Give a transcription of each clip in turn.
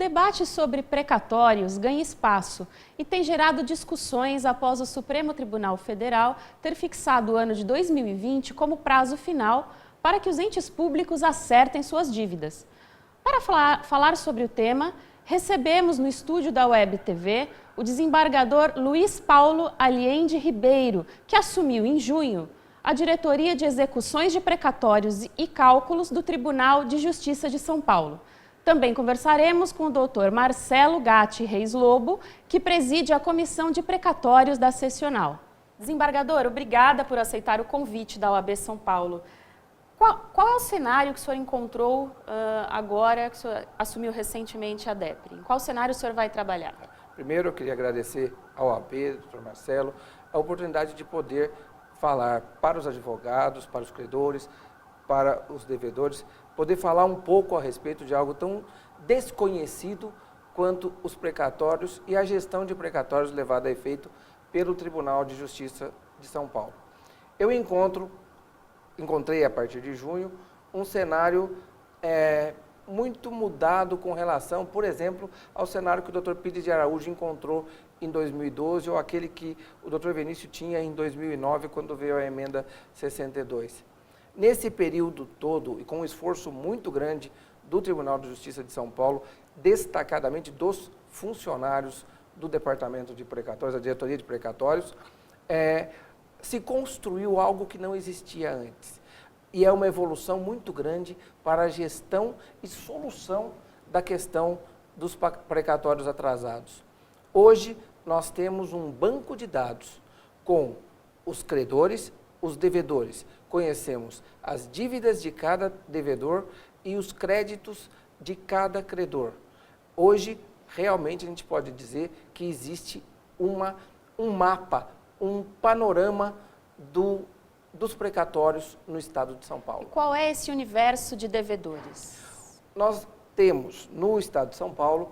debate sobre precatórios ganha espaço e tem gerado discussões após o Supremo Tribunal Federal ter fixado o ano de 2020 como prazo final para que os entes públicos acertem suas dívidas. Para falar sobre o tema, recebemos no estúdio da Web TV o desembargador Luiz Paulo Aliende Ribeiro, que assumiu em junho a diretoria de execuções de precatórios e cálculos do Tribunal de Justiça de São Paulo. Também conversaremos com o doutor Marcelo Gatti Reis Lobo, que preside a Comissão de Precatórios da Sessional. Desembargador, obrigada por aceitar o convite da OAB São Paulo. Qual é o cenário que o senhor encontrou agora, que o senhor assumiu recentemente a DEPRE? Em qual cenário o senhor vai trabalhar? Primeiro, eu queria agradecer ao OAB, doutor Marcelo, a oportunidade de poder falar para os advogados, para os credores, para os devedores, poder falar um pouco a respeito de algo tão desconhecido quanto os precatórios e a gestão de precatórios levada a efeito pelo Tribunal de Justiça de São Paulo. Eu encontrei a partir de junho um cenário muito mudado com relação, por exemplo, ao cenário que o Dr. Pires de Araújo encontrou em 2012 ou aquele que o Dr. Vinícius tinha em 2009 quando veio a emenda 62. Nesse período todo, e com um esforço muito grande do Tribunal de Justiça de São Paulo, destacadamente dos funcionários do Departamento de Precatórios, da Diretoria de Precatórios, se construiu algo que não existia antes. E é uma evolução muito grande para a gestão e solução da questão dos precatórios atrasados. Hoje, nós temos um banco de dados com os credores, os devedores. Conhecemos as dívidas de cada devedor e os créditos de cada credor. Hoje, realmente, a gente pode dizer que existe um mapa, um panorama dos precatórios no estado de São Paulo. E qual é esse universo de devedores? Nós temos, no estado de São Paulo,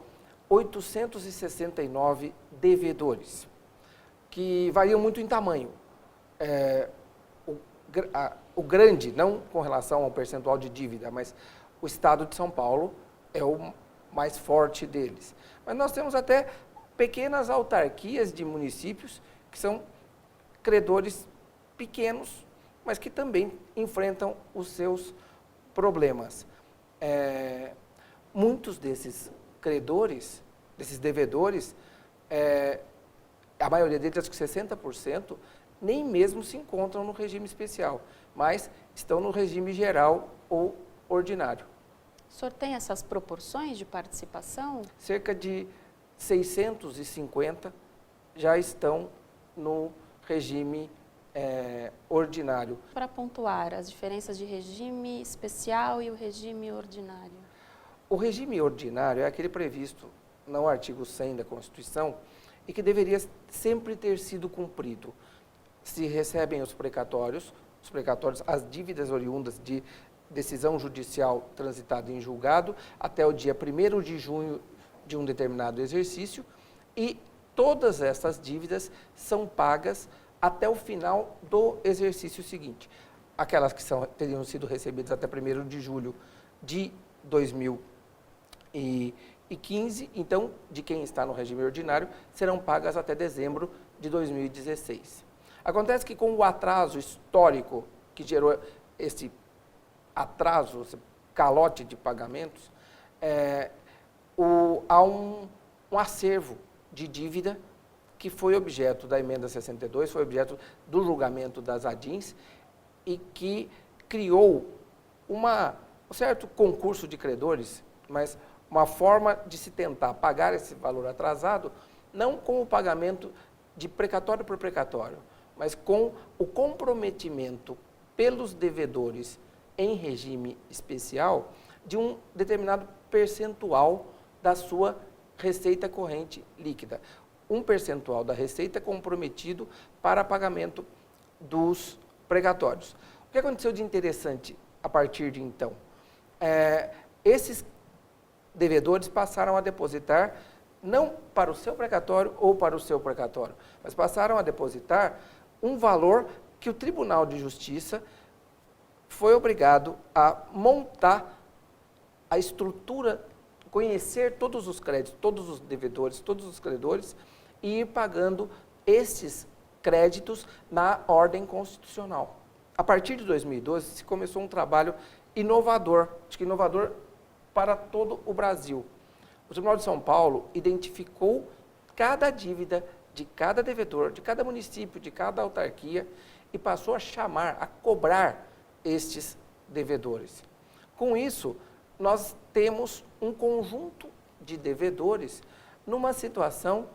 869 devedores, que variam muito em tamanho. O grande, não com relação ao percentual de dívida, mas o estado de São Paulo é o mais forte deles. Mas nós temos até pequenas autarquias de municípios que são credores pequenos, mas que também enfrentam os seus problemas. Muitos desses credores, desses devedores, a maioria deles, acho que 60%, nem mesmo se encontram no regime especial, mas estão no regime geral ou ordinário. O senhor tem essas proporções de participação? Cerca de 650 já estão no regime ordinário. Para pontuar as diferenças de regime especial e o regime ordinário. O regime ordinário é aquele previsto no artigo 100 da Constituição e que deveria sempre ter sido cumprido. Se recebem os precatórios, as dívidas oriundas de decisão judicial transitada em julgado até o dia 1º de junho de um determinado exercício e todas essas dívidas são pagas até o final do exercício seguinte. Aquelas que teriam sido recebidas até 1º de julho de 2015, então, de quem está no regime ordinário, serão pagas até dezembro de 2016. Acontece que com o atraso histórico que gerou esse atraso, esse calote de pagamentos, há um acervo de dívida que foi objeto da emenda 62, foi objeto do julgamento das ADINs e que criou um certo concurso de credores, mas uma forma de se tentar pagar esse valor atrasado, não com o pagamento de precatório por precatório, mas com o comprometimento pelos devedores em regime especial de um determinado percentual da sua receita corrente líquida. Um percentual da receita comprometido para pagamento dos precatórios. O que aconteceu de interessante a partir de então? Esses devedores passaram a depositar, não para o seu precatório ou para o seu precatório, mas passaram a depositar um valor que o Tribunal de Justiça foi obrigado a montar a estrutura conhecer todos os créditos, todos os devedores, todos os credores e ir pagando esses créditos na ordem constitucional. A partir de 2012 se começou um trabalho inovador, acho que inovador para todo o Brasil. O Tribunal de São Paulo identificou cada dívida de cada devedor, de cada município, de cada autarquia e passou a chamar, a cobrar estes devedores. Com isso, nós temos um conjunto de devedores numa situação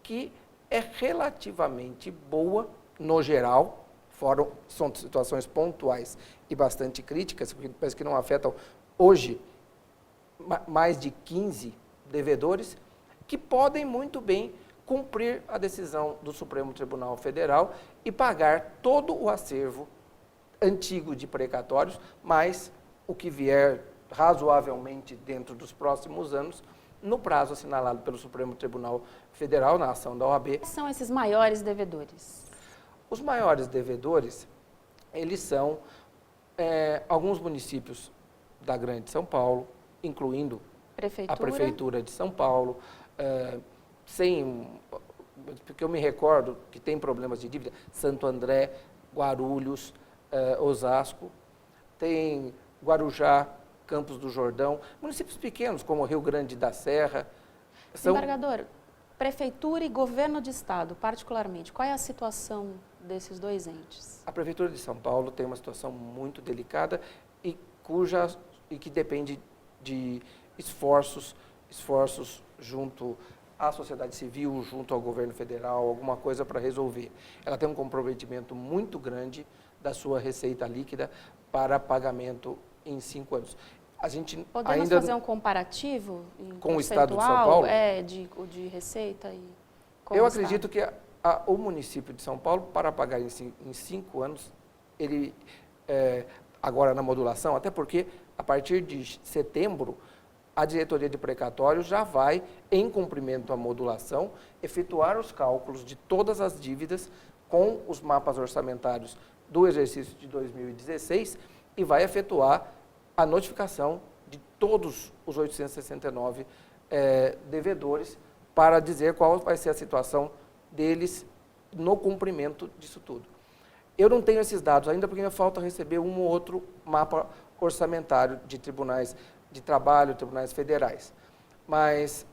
que é relativamente boa, no geral, são situações pontuais e bastante críticas, porque parece que não afetam hoje mais de 15 devedores, que podem muito bem cumprir a decisão do Supremo Tribunal Federal e pagar todo o acervo antigo de precatórios, mais o que vier razoavelmente dentro dos próximos anos, no prazo assinalado pelo Supremo Tribunal Federal, na ação da OAB. Quais são esses maiores devedores? Os maiores devedores, eles são alguns municípios da Grande São Paulo, incluindo a Prefeitura de São Paulo, porque eu me recordo que tem problemas de dívida, Santo André, Guarulhos, Osasco, tem Guarujá, Campos do Jordão, municípios pequenos como Rio Grande da Serra. Desembargador, Prefeitura e Governo de Estado, particularmente, qual é a situação desses dois entes? A Prefeitura de São Paulo tem uma situação muito delicada e que depende de esforços junto à sociedade civil, junto ao governo federal, alguma coisa para resolver. Ela tem um comprometimento muito grande da sua receita líquida para pagamento em 5 anos. A gente Podemos fazer um comparativo com o Estado de São Paulo? De receita e eu acredito que o município de São Paulo, para pagar em 5 anos, ele, agora na modulação, até porque a partir de setembro, a diretoria de precatórios já vai, em cumprimento à modulação, efetuar os cálculos de todas as dívidas com os mapas orçamentários do exercício de 2016 e vai efetuar a notificação de todos os 869 devedores para dizer qual vai ser a situação deles no cumprimento disso tudo. Eu não tenho esses dados ainda porque ainda falta receber um ou outro mapa orçamentário de tribunais de trabalho, tribunais federais. Mas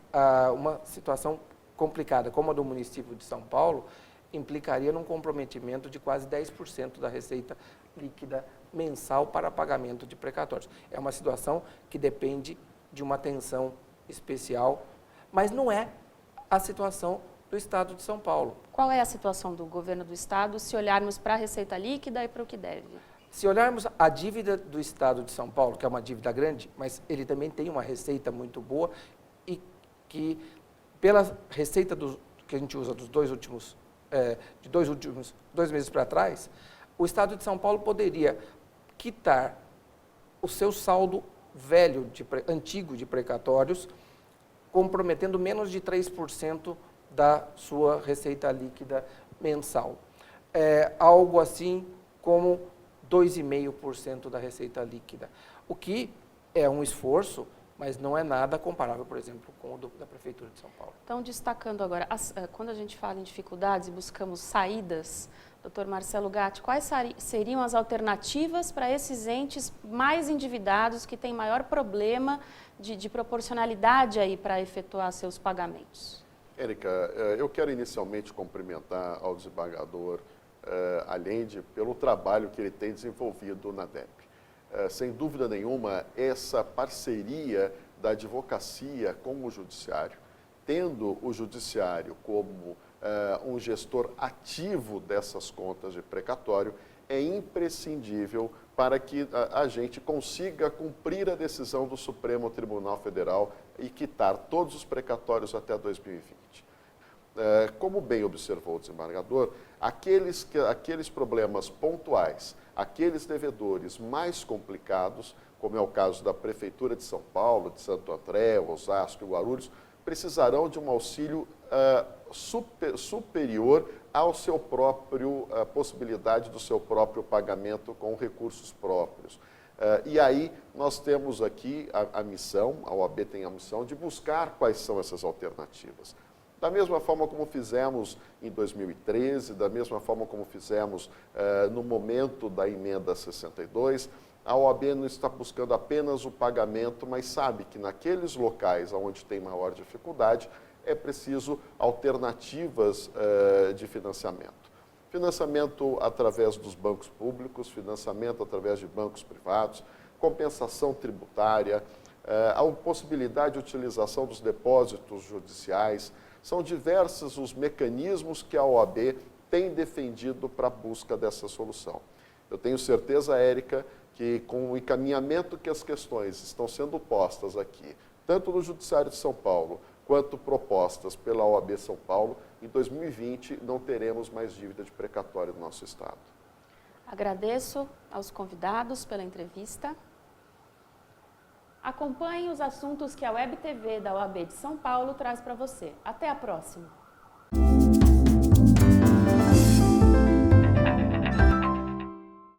uma situação complicada como a do município de São Paulo implicaria num comprometimento de quase 10% da receita líquida mensal para pagamento de precatórios. É uma situação que depende de uma atenção especial, mas não é a situação do Estado de São Paulo. Qual é a situação do governo do Estado se olharmos para a receita líquida e para o que deve? Se olharmos a dívida do Estado de São Paulo, que é uma dívida grande, mas ele também tem uma receita muito boa e que, pela receita que a gente usa dos dois últimos 2 meses para trás, o Estado de São Paulo poderia quitar o seu saldo antigo de precatórios, comprometendo menos de 3% da sua receita líquida mensal. Algo assim como 2,5% da receita líquida, o que é um esforço, mas não é nada comparável, por exemplo, com o da Prefeitura de São Paulo. Então, destacando agora, quando a gente fala em dificuldades e buscamos saídas, doutor Marcelo Gatti, quais seriam as alternativas para esses entes mais endividados, que têm maior problema de proporcionalidade aí para efetuar seus pagamentos? Érica, eu quero inicialmente cumprimentar ao desembargador Allende pelo trabalho que ele tem desenvolvido na DEP. Sem dúvida nenhuma, essa parceria da advocacia com o judiciário, tendo o judiciário como um gestor ativo dessas contas de precatório, é imprescindível para que a gente consiga cumprir a decisão do Supremo Tribunal Federal e quitar todos os precatórios até 2020. Como bem observou o desembargador, aqueles problemas pontuais, aqueles devedores mais complicados, como é o caso da Prefeitura de São Paulo, de Santo André, Osasco e Guarulhos, precisarão de um auxílio superior ao seu próprio possibilidade do seu próprio pagamento com recursos próprios. E aí nós temos aqui a missão, a OAB tem a missão de buscar quais são essas alternativas. Da mesma forma como fizemos em 2013, da mesma forma como fizemos no momento da emenda 62, a OAB não está buscando apenas o pagamento, mas sabe que naqueles locais onde tem maior dificuldade, é preciso alternativas de financiamento. Financiamento através dos bancos públicos, financiamento através de bancos privados, compensação tributária, a possibilidade de utilização dos depósitos judiciais. São diversos os mecanismos que a OAB tem defendido para a busca dessa solução. Eu tenho certeza, Érica, que com o encaminhamento que as questões estão sendo postas aqui, tanto no Judiciário de São Paulo, quanto propostas pela OAB São Paulo, em 2020 não teremos mais dívida de precatório no nosso Estado. Agradeço aos convidados pela entrevista. Acompanhe os assuntos que a Web TV da OAB de São Paulo traz para você. Até a próxima!